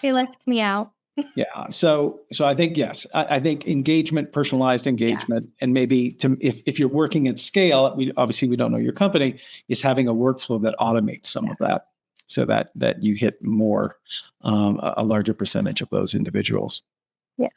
they left me out. Yeah. So I think, yes, I think engagement, personalized engagement, and maybe if you're working at scale, we don't know your company, is having a workflow that automates some of that, so that you hit more, a larger percentage of those individuals. Yeah.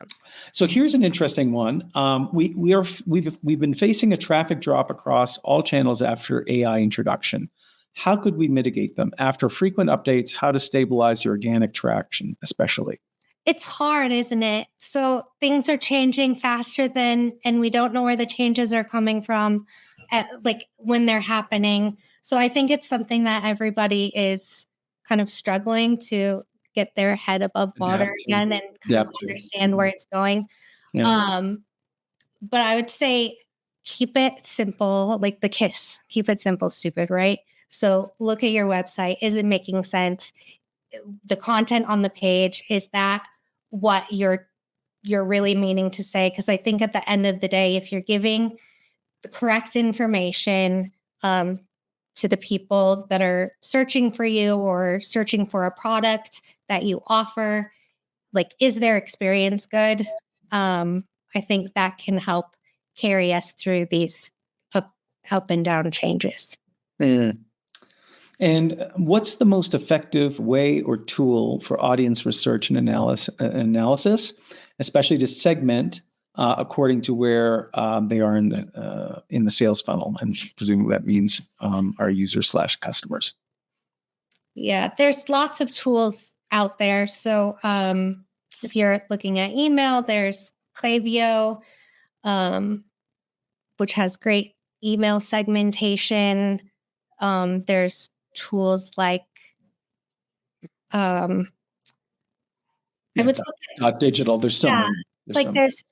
So here's an interesting one. We've been facing a traffic drop across all channels after AI introduction. How could we mitigate them? After frequent updates, how to stabilize the organic traction, especially? It's hard, isn't it? So things are changing faster and we don't know where the changes are coming from, like when they're happening. So I think it's something that everybody is kind of struggling to get their head above water again and kind of understand where it's going. Yeah. But I would say keep it simple, like the KISS. Keep it simple, stupid, right? So look at your website. Is it making sense? The content on the page, is that what you're really meaning to say? Because I think at the end of the day, if you're giving the correct information to the people that are searching for you or searching for a product that you offer, like, is their experience good? I think that can help carry us through these up and down changes. And what's the most effective way or tool for audience research and analysis, especially to segment according to where they are in the sales funnel? And presumably that means our users/customers. Yeah, there's lots of tools out there. So if you're looking at email, there's Klaviyo, which has great email segmentation. There's tools like I would look at digital. There's so many. There's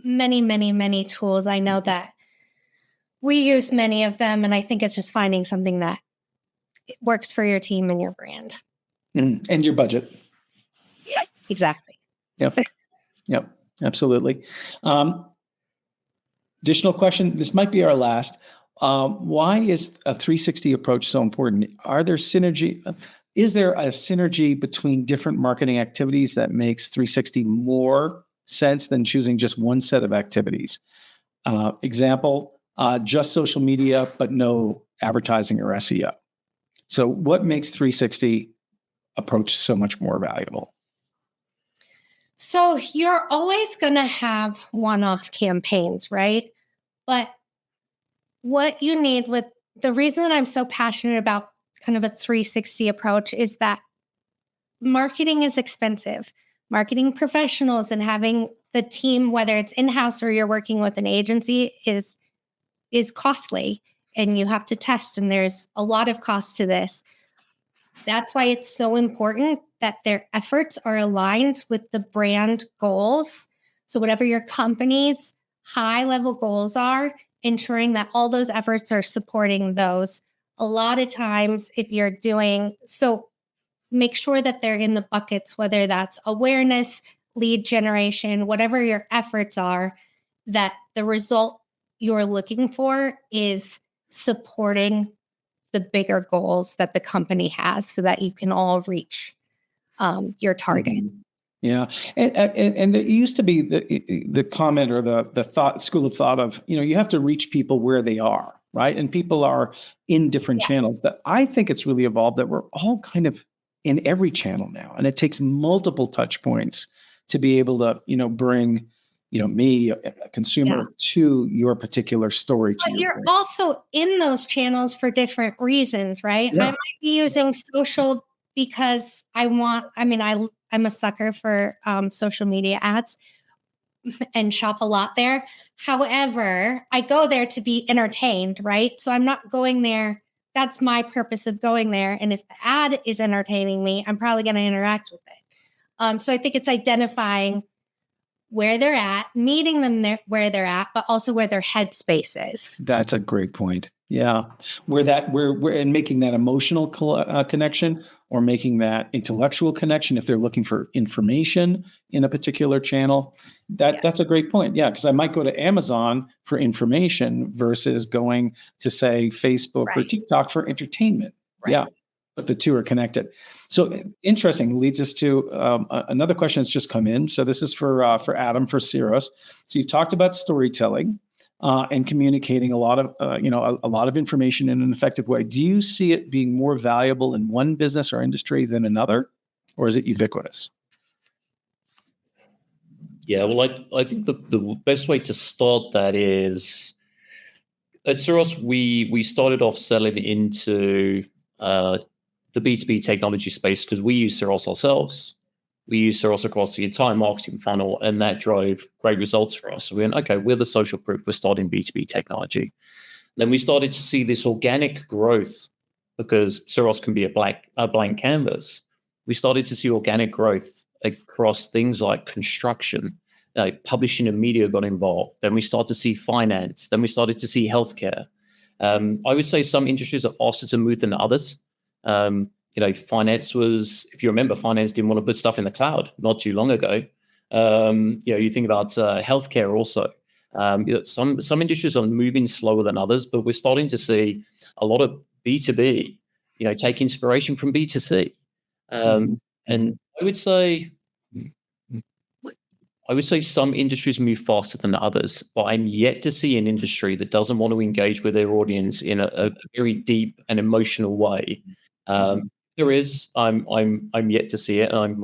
many, many, many tools. I know that we use many of them, and I think it's just finding something that works for your team and your brand. And your budget. Exactly. Yep. Absolutely. Additional question. This might be our last. Why is a 360 approach so important? Is there a synergy between different marketing activities that makes 360 more sense than choosing just one set of activities? Example, just social media, but no advertising or SEO. So what makes 360 approach so much more valuable? So you're always going to have one-off campaigns, right? But what you need with the reason that I'm so passionate about kind of a 360 approach is that marketing is expensive. Marketing professionals and having the team, whether it's in-house or you're working with an agency, is costly, and you have to test, and there's a lot of cost to this. That's why it's so important that their efforts are aligned with the brand goals. So whatever your company's high-level goals are, ensuring that all those efforts are supporting those. A lot of times, if you're doing so, make sure that they're in the buckets, whether that's awareness, lead generation, whatever your efforts are, that the result you're looking for is supporting the bigger goals that the company has so that you can all reach your target. Yeah. And there used to be the comment or the thought, school of thought of, you have to reach people where they are, right? And people are in different channels. But I think it's really evolved that we're all kind of in every channel now. And it takes multiple touch points to be able to, bring, me, a consumer, to your particular story. But you're also in those channels for different reasons, right? Yeah. I might be using social because I'm a sucker for social media ads and shop a lot there. However, I go there to be entertained, right? So I'm not going there. That's my purpose of going there. And if the ad is entertaining me, I'm probably going to interact with it. So I think it's identifying where they're at, meeting them there where they're at, but also where their headspace is. That's a great point. Yeah, we're and making that emotional connection or making that intellectual connection if they're looking for information in a particular channel. That's a great point. Yeah, because I might go to Amazon for information versus going to say Facebook or Right. TikTok for entertainment. Right. Yeah, but the two are connected. So interesting, leads us to another question that's just come in. So this is for Adam for Ceros. So you talked about storytelling. And communicating a lot of a lot of information in an effective way. Do you see it being more valuable in one business or industry than another, or is it ubiquitous? Yeah, well, I think the best way to start that is at Ceros, we started off selling into the B2B technology space because we use Ceros ourselves. We use Ceros across the entire marketing funnel, and that drove great results for us. So we went, okay, we're the social proof. We're starting B2B technology. Then we started to see this organic growth because Ceros can be a blank canvas. We started to see organic growth across things like construction, like publishing and media got involved. Then we started to see finance. Then we started to see healthcare. I would say some industries are faster to move than others. Finance was, if you remember, finance didn't want to put stuff in the cloud not too long ago. You think about healthcare also. Some industries are moving slower than others, but we're starting to see a lot of B2B, take inspiration from B2C. And I would say some industries move faster than others, but I'm yet to see an industry that doesn't want to engage with their audience in a very deep and emotional way. There is. I'm yet to see it. I've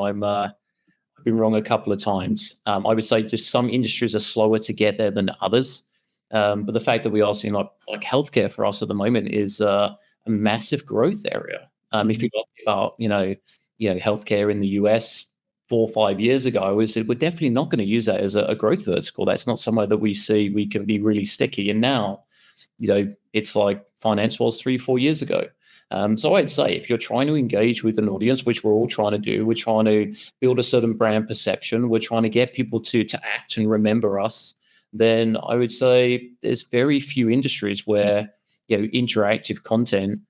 been wrong a couple of times. I would say just some industries are slower to get there than others. But the fact that we are seeing like healthcare for us at the moment is a massive growth area. If you look about healthcare in the US 4 or 5 years ago, we said we're definitely not going to use that as a growth vertical. That's not somewhere that we see we can be really sticky. And now, it's like finance was 3 or 4 years ago. So I'd say if you're trying to engage with an audience, which we're all trying to do, we're trying to build a certain brand perception, we're trying to get people to act and remember us, then I would say there's very few industries where interactive content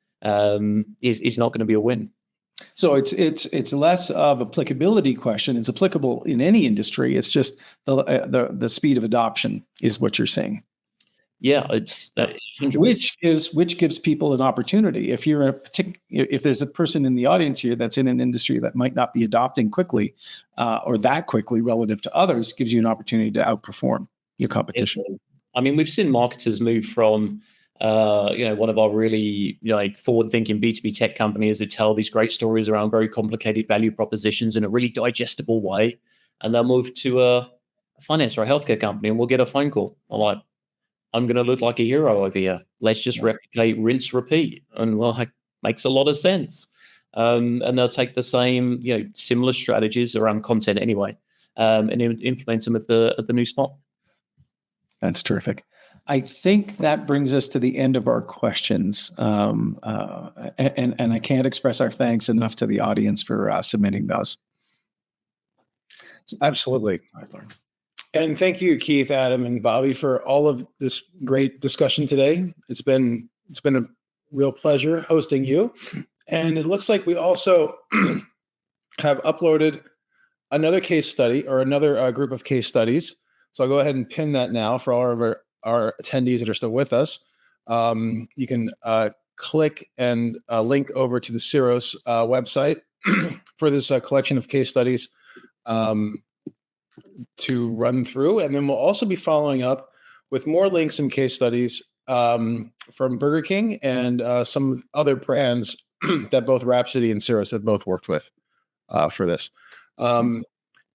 is not going to be a win. So it's less of applicability question. It's applicable in any industry. It's just the speed of adoption is what you're saying. Yeah, it's which gives people an opportunity. If you're if there's a person in the audience here that's in an industry that might not be adopting quickly or that quickly relative to others, gives you an opportunity to outperform your competition. I mean, we've seen marketers move from one of our really forward-thinking B2B tech companies that tell these great stories around very complicated value propositions in a really digestible way, and they'll move to a finance or a healthcare company, and we'll get a phone call. I'm going to look like a hero over here. Let's just replicate, rinse, repeat. And it makes a lot of sense. And they'll take the same, similar strategies around content anyway, and implement them at the new spot. That's terrific. I think that brings us to the end of our questions. And I can't express our thanks enough to the audience for submitting those. Absolutely. And thank you, Keith, Adam, and Bobby, for all of this great discussion today. It's been a real pleasure hosting you. And it looks like we also have uploaded another case study or another group of case studies. So I'll go ahead and pin that now for all of our attendees that are still with us. You can click and link over to the Ceros website for this collection of case studies to run through. And then we'll also be following up with more links and case studies from Burger King and some other brands that both Rhapsody and Ceros have both worked with for this.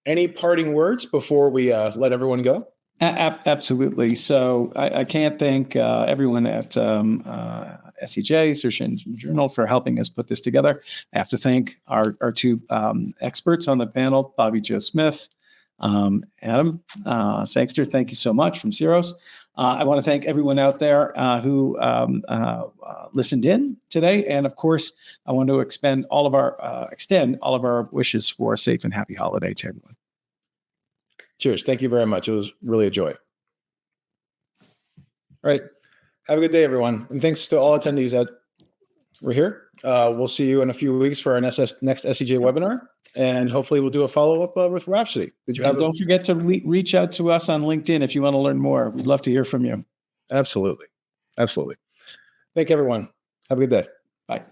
Any parting words before we let everyone go? Absolutely. So I can't thank everyone at SEJ, Search Engine Journal, for helping us put this together. I have to thank our two experts on the panel, Bobby Joe Smith, Adam Sangster, thank you so much from Ceros. I want to thank everyone out there who listened in today. And of course, I want to extend all of our wishes for a safe and happy holiday to everyone. Cheers. Thank you very much. It was really a joy. All right. Have a good day, everyone. And thanks to all attendees that were here. We'll see you in a few weeks for our next SCJ webinar. And hopefully we'll do a follow-up with Rhapsody. Did you have Don't forget to reach out to us on LinkedIn if you want to learn more. We'd love to hear from you. Absolutely. Absolutely. Thank you, everyone. Have a good day. Bye.